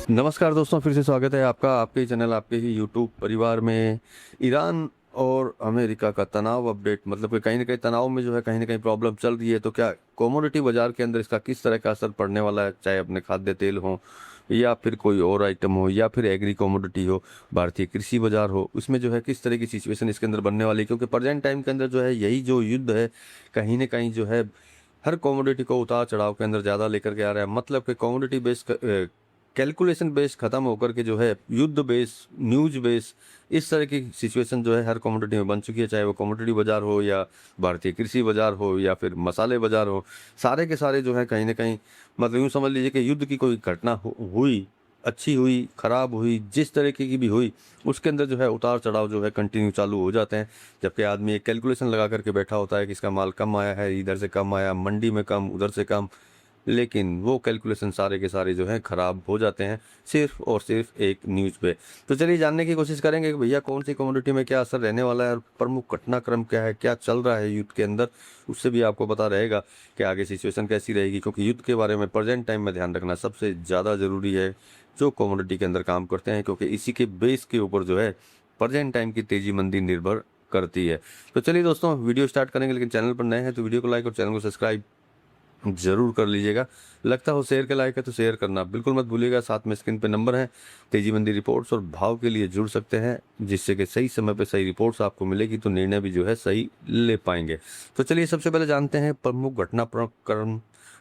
नमस्कार दोस्तों, फिर से स्वागत है आपका आपके ही चैनल आपके ही यूट्यूब परिवार में। ईरान और अमेरिका का तनाव अपडेट, मतलब कि कहीं ना कहीं तनाव में जो है कहीं ना कहीं प्रॉब्लम चल रही है। तो क्या कमोडिटी बाजार के अंदर इसका किस तरह का असर पड़ने वाला है, चाहे अपने खाद्य तेल हो या फिर कोई और आइटम हो या फिर एग्री कमोडिटी हो, भारतीय कृषि बाजार हो, उसमें जो है किस तरह की सिचुएशन इसके अंदर बनने वाली है। क्योंकि प्रेजेंट टाइम के अंदर जो है यही जो युद्ध है कहीं ना कहीं जो है हर कमोडिटी को उतार चढ़ाव के अंदर ज़्यादा लेकर के आ रहा है। मतलब कि कमोडिटी बेस्ड कैलकुलेशन बेस खत्म होकर के जो है युद्ध बेस, न्यूज बेस, इस तरह की सिचुएशन जो है हर कमोडिटी में बन चुकी है। चाहे वो कमोडिटी बाजार हो या भारतीय कृषि बाजार हो या फिर मसाले बाजार हो, सारे के सारे जो है कहीं ना कहीं, मतलब यूँ समझ लीजिए कि युद्ध की कोई घटना हुई, अच्छी हुई, खराब हुई, जिस तरीके की भी हुई, उसके अंदर जो है उतार चढ़ाव जो है कंटिन्यू चालू हो जाते हैं। जबकि आदमी एक कैलकुलेशन लगा करके बैठा होता है कि इसका माल कम आया है, इधर से कम आया, मंडी में कम, उधर से कम, लेकिन वो कैलकुलेशन सारे के सारे जो हैं खराब हो जाते हैं सिर्फ और सिर्फ एक न्यूज़ पे। तो चलिए जानने की कोशिश करेंगे कि भैया कौन सी कमोडिटी में क्या असर रहने वाला है और प्रमुख घटनाक्रम क्या है, क्या चल रहा है युद्ध के अंदर। उससे भी आपको पता रहेगा कि आगे सिचुएशन कैसी रहेगी। क्योंकि युद्ध के बारे में प्रेजेंट टाइम में ध्यान रखना सबसे ज़्यादा ज़रूरी है जो कमोडिटी के अंदर काम करते हैं, क्योंकि इसी के बेस के ऊपर जो है प्रेजेंट टाइम की तेजी मंदी निर्भर करती है। तो चलिए दोस्तों, वीडियो स्टार्ट करेंगे, लेकिन चैनल पर नए हैं तो वीडियो को लाइक और चैनल को सब्सक्राइब जरूर कर लीजिएगा। लगता हो शेयर के लायक है तो शेयर करना बिल्कुल मत भूलिएगा। साथ में स्क्रीन पे नंबर है, तेजी मंदी रिपोर्ट्स और भाव के लिए जुड़ सकते हैं, जिससे कि सही समय पे सही रिपोर्ट्स आपको मिलेगी तो निर्णय भी जो है सही ले पाएंगे। तो चलिए सबसे पहले जानते हैं प्रमुख घटनाक्रम,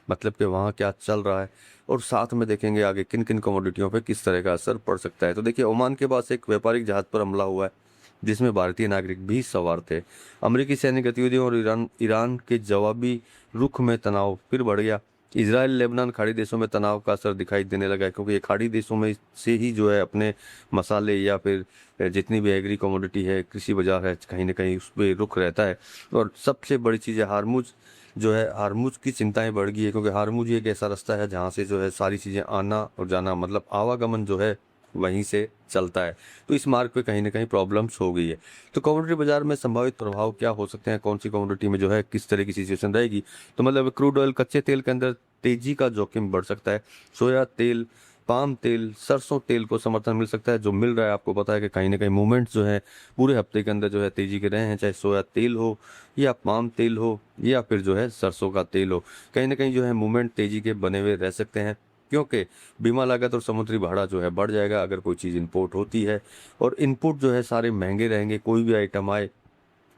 मतलब कि वहाँ क्या चल रहा है, और साथ में देखेंगे आगे किन किन कमोडिटियों पे किस तरह का असर पड़ सकता है। तो देखिए, ओमान के पास एक व्यापारिक जहाज पर हमला हुआ है जिसमें भारतीय नागरिक भी सवार थे। अमेरिकी सैन्य गतिविधियों और ईरान के जवाबी रुख में तनाव फिर बढ़ गया। इसराइल लेबनान खाड़ी देशों में तनाव का असर दिखाई देने लगा है, क्योंकि ये खाड़ी देशों में से ही जो है अपने मसाले या फिर जितनी भी एग्री कमोडिटी है, कृषि बाजार है, कहीं ना कहीं उस पर रुख रहता है। और सबसे बड़ी चीज़ है हारमुज, जो है हारमुज की चिंताएं बढ़ गई है, क्योंकि हारमुज एक ऐसा रास्ता है जहाँ से जो है सारी चीज़ें आना और जाना, मतलब आवागमन जो है वहीं से चलता है। तो इस मार्ग पे कहीं ना कहीं प्रॉब्लम्स हो गई है। तो कमोडिटी बाजार में संभावित प्रभाव क्या हो सकते हैं, कौन सी कमोडिटी में जो है किस तरह की सिचुएशन रहेगी। तो मतलब क्रूड ऑयल, कच्चे तेल के अंदर तेजी का जोखिम बढ़ सकता है। सोया तेल, पाम तेल, सरसों तेल को समर्थन मिल सकता है, जो मिल रहा है। आपको पता है कि कहीं ना कहीं मूवमेंट्स जो है पूरे हफ्ते के अंदर जो है तेजी के रहे हैं, चाहे सोया तेल हो या पाम तेल हो या फिर जो है सरसों का तेल हो, कहीं ना कहीं जो है मूवमेंट तेजी के बने हुए रह सकते हैं। क्योंकि बीमा लागत और समुद्री भाड़ा जो है बढ़ जाएगा अगर कोई चीज़ इंपोर्ट होती है, और इनपुट जो है सारे महंगे रहेंगे, कोई भी आइटम आए,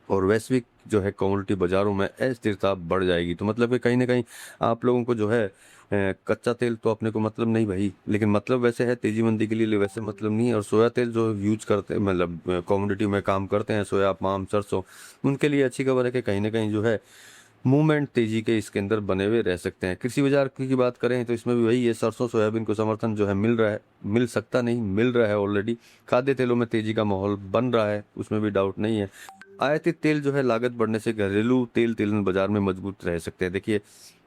और वैश्विक जो है कमोडिटी बाजारों में अस्थिरता बढ़ जाएगी। तो मतलब कि कहीं ना कहीं आप लोगों को जो है कच्चा तेल तो अपने को मतलब नहीं भाई, लेकिन मतलब वैसे है तेजी मंदी के लिए, वैसे मतलब नहीं है। और सोया तेल जो यूज करते हैं, मतलब कमोडिटी में काम करते हैं, सोया, पाम, सरसों, उनके लिए अच्छी खबर है कि कहीं ना कहीं जो है मूवमेंट तेजी के इसके अंदर बने हुए रह सकते हैं। कृषि बाजार की बात करें तो इसमें भी वही है, सरसों सोयाबीन को समर्थन जो है मिल रहा है, मिल सकता नहीं, मिल रहा है ऑलरेडी। खाद्य तेलों में तेजी का माहौल बन रहा है, उसमें भी डाउट नहीं है। आयातित तेल जो है लागत बढ़ने से घरेलू तेल तेलन बाजार में मजबूत रह सकते हैं। देखिए,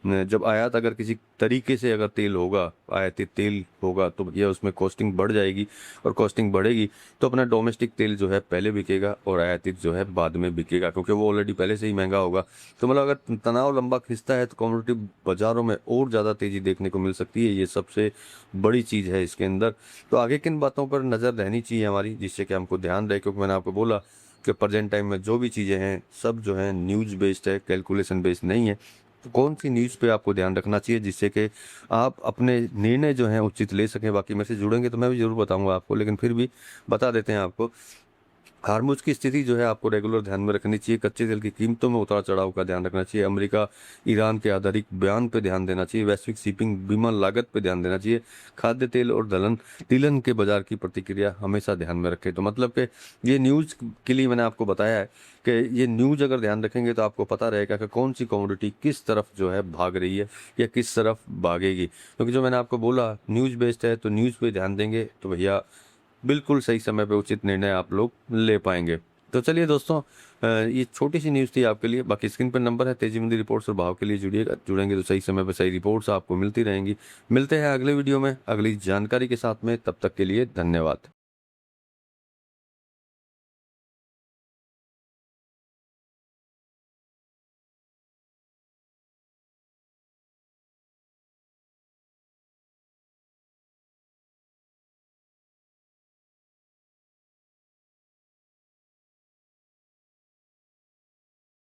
जब आयात अगर किसी तरीके से अगर तेल होगा, आयातित तेल होगा, तो भैया उसमें कॉस्टिंग बढ़ जाएगी, और कॉस्टिंग बढ़ेगी तो अपना डोमेस्टिक तेल जो है पहले बिकेगा और आयातित जो है बाद में बिकेगा, क्योंकि वो ऑलरेडी पहले से ही महंगा होगा। तो मतलब अगर तनाव लंबा खिंचता है तो कमोडिटी बाजारों में और ज़्यादा तेज़ी देखने को मिल सकती है। ये सबसे बड़ी चीज़ है इसके अंदर। तो आगे किन बातों पर नज़र रहनी चाहिए हमारी, जिससे कि हमको ध्यान रहे, क्योंकि मैंने आपको बोला कि प्रेजेंट टाइम में जो भी चीज़ें हैं सब जो है न्यूज़ बेस्ड है, कैलकुलेशन बेस्ड नहीं है। तो कौन सी न्यूज़ पे आपको ध्यान रखना चाहिए जिससे कि आप अपने निर्णय जो हैं उचित ले सकें। बाकी मेरे से जुड़ेंगे तो मैं भी ज़रूर बताऊंगा आपको, लेकिन फिर भी बता देते हैं आपको। हार्मुज की स्थिति जो है आपको रेगुलर ध्यान में रखनी चाहिए। कच्चे तेल की कीमतों में उतार चढ़ाव का ध्यान रखना चाहिए। अमेरिका ईरान के आधारित बयान पे ध्यान देना चाहिए। वैश्विक शिपिंग बीमा लागत पे ध्यान देना चाहिए। खाद्य तेल और दलहन तिलहन के बाजार की प्रतिक्रिया हमेशा ध्यान में रखें। तो मतलब कि ये न्यूज़ के लिए मैंने आपको बताया है कि ये न्यूज़ अगर ध्यान रखेंगे तो आपको पता रहेगा कि कौन सी कमोडिटी किस तरफ जो है भाग रही है या किस तरफ भागेगी। क्योंकि जो मैंने आपको बोला न्यूज़ बेस्ड है, तो न्यूज़ पे ध्यान देंगे तो भैया बिल्कुल सही समय पे उचित निर्णय आप लोग ले पाएंगे। तो चलिए दोस्तों, ये छोटी सी न्यूज़ थी आपके लिए। बाकी स्क्रीन पर नंबर है, तेजी मंदी रिपोर्ट्स और भाव के लिए जुड़िएगा। जुड़ेंगे तो सही समय पर सही रिपोर्ट्स आपको मिलती रहेंगी। मिलते हैं अगले वीडियो में अगली जानकारी के साथ में, तब तक के लिए धन्यवाद।